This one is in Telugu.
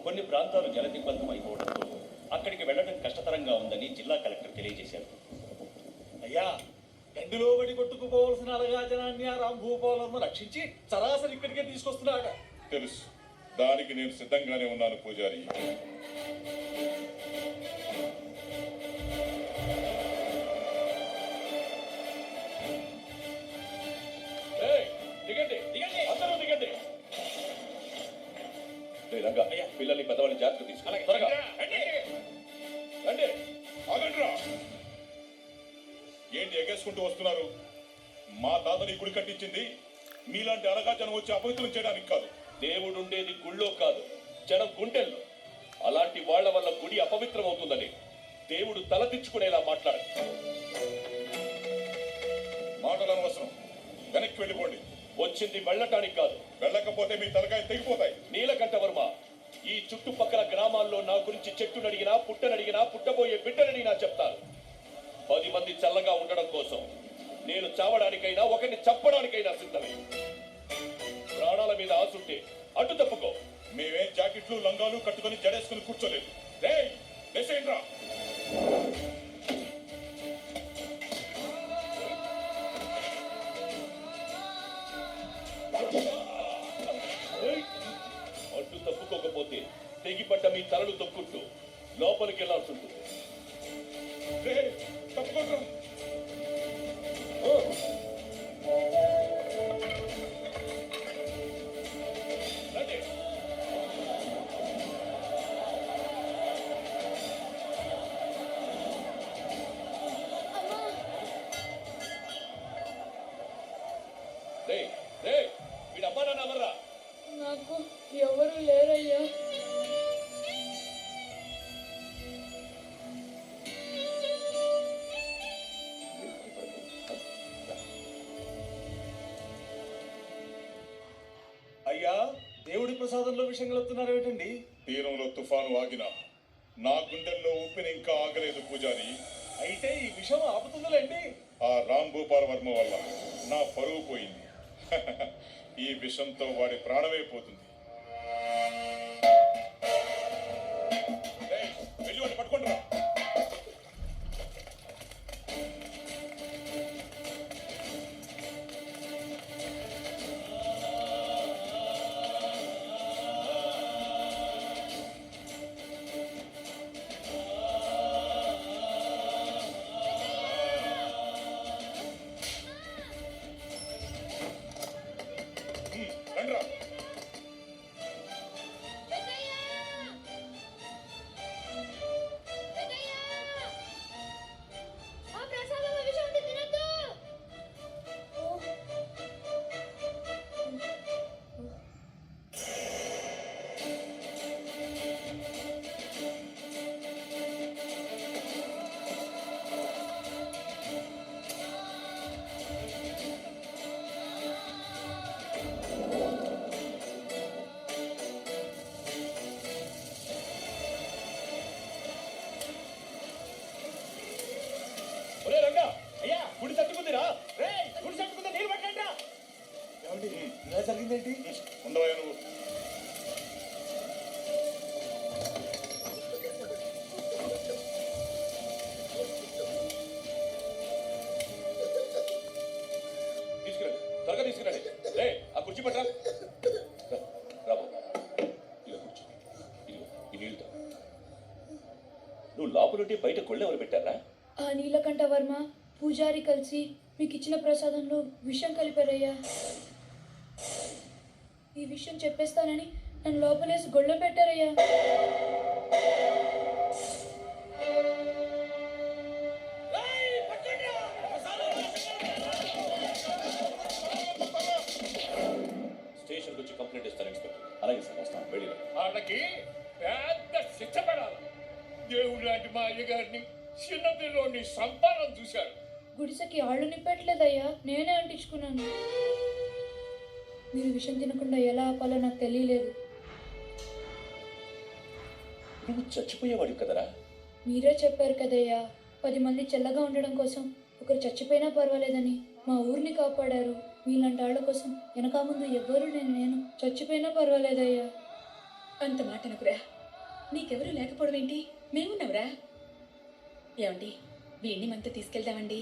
కొన్ని ప్రాంతాలు జలదిగ్బంధం అయిపోవడంతో అక్కడికి వెళ్లడం కష్టతరంగా ఉందని జిల్లా కలెక్టర్ తెలియజేశారు. అయ్యా, గండిలో పడి కొట్టుకుపోవలసిన అలగాజనాన్ని ఆ రాంభూపాలను రక్షించి సరాసరి ఇక్కడికే తీసుకొస్తున్నాడు. తెలుసు, దానికి నేను సిద్ధంగానే ఉన్నాను పూజారి. దిగండి దిగండి, అందరూ దిగండి. రంగా, పిల్లల్ని పెద్దవాళ్ళని జాగ్రత్త తీసుకుని త్వరగా రండి. ఆగండిరా, ఏంటి ఎగేసుకుంటూ వస్తున్నారు? మా తాతని గుడి కట్టించింది మీలాంటి అలగాజనం వచ్చి అపవిత్రం చేయడానికి కాదు. దేవుడు ఉండేది గుళ్ళో కాదు, జనం గుండెల్లో. అలాంటి వాళ్ల వల్ల గుడి అపవిత్రం అవుతుందని దేవుడు తలదించుకునేలా మాట్లాడదు. మాటలు అనవసరం, వెనక్కి వెళ్ళిపోండి. వచ్చింది వెళ్ళటానికి కాదు, వెళ్ళకపోతే మీ తలకాయ తెగిపోతాయి. నీలకంఠ వర్మ, ఈ చుట్టుపక్కల గ్రామాల్లో నా గురించి చెట్టునడిగినా పుట్టనడిగినా పుట్టబోయే బిడ్డనడిగినా చెప్తారు. 10 మంది చల్లగా ఉండడం కోసం నేను చావడానికైనా ఒకరిని చంపడానికైనా సిద్ధమే. ప్రాణాల మీద ఆసుంటే అడ్డు తప్పుకో. మేమేం జాకెట్లు లంగాలు కట్టుకుని జడేసుకుని కూర్చోలేదు. లేసేయండిరా. అడ్డు తప్పుకోకపోతే తెగిపడ్డ మీ తలలు తొక్కుంటూ లోపలికి వెళ్లాల్సి ఉంటుంది. తప్పకుండా వీడమ్మా నాన్న ఎవర్రా? నాకు ఎవరు లేరయ్యా. అయ్యా, దేవుడి ప్రసాదంలో విషయం కలుపుతున్నారు ఏమిటండి? తీరంలో తుఫాను ఆగినా నా గుండెల్లో ఊపిరి ఇంకా ఆగలేదు పూజారి. అయితే ఈ విషయం ఆపుతుందిలేండి. ఆ రామ్ భూపాల్ వర్మ వల్ల నా పరువు పోయింది. ఈ విషంతో వాడి ప్రాణమే పోతుంది. వెళ్ళి వాడిని పట్టుకుంటున్నా. రండిరా. గుడి తట్టుకుందిరా. గుడి తట్టుకుందా, నీళ్ళు పట్టండి. ఏమండి ఇలా జరిగిందేంటి? ఉండవా నువ్వు? తీసుకురండి, త్వరగా తీసుకురండి. ఆ కుర్చీ పట్టరా. రాబో, ఇలా కూర్చో. ఇదిగో ఈ నీళ్ళు తాగు. నువ్వు లోపలుంటే బయట కొళ్ళెవరు పెట్టారా? ఆ నీలకంఠ వర్మ పూజారి కలిసి మీకు ఇచ్చిన ప్రసాదంలో విషం కలిపారయ్యా. ఈ విషయం చెప్పేస్తానని నన్ను లోపలేసి గొళ్ళ పెట్టారయ్యా. స్టేషన్కి వచ్చి కంప్లైంట్ ఇస్తాను ఇన్స్పెక్టర్. అలాగే సార్, వస్తాను. వెళ్ళి వాళ్ళకి పెద్ద శిక్ష పడాలి. దేవుడు లాంటి మా అయ్యగారిని చిన్నపిల్లోని సంపాదన చూశాడు. గుడిసెకి ఆళ్ళు నింపట్లేదయ్యా, నేనే అంటించుకున్నాను. మీరు విషం తినకుండా ఎలా ఆపాలో నాకు తెలియలేదు. నువ్వు చచ్చిపోయేవాడు కదరా. మీరే చెప్పారు కదయ్యా, 10 మంది చల్లగా ఉండడం కోసం ఒకరు చచ్చిపోయినా పర్వాలేదని. మా ఊరిని కాపాడారు. మీలాంటి వాళ్ళ కోసం వెనక ముందు ఎవ్వరూ నేను చచ్చిపోయినా పర్వాలేదయ్యా. అంత మాట అనుకురా. నీకెవరూ లేకపోవడం ఏంటి? మేమున్నవరా? ఏమండి, వీడిని మనతో తీసుకెళ్దామండి.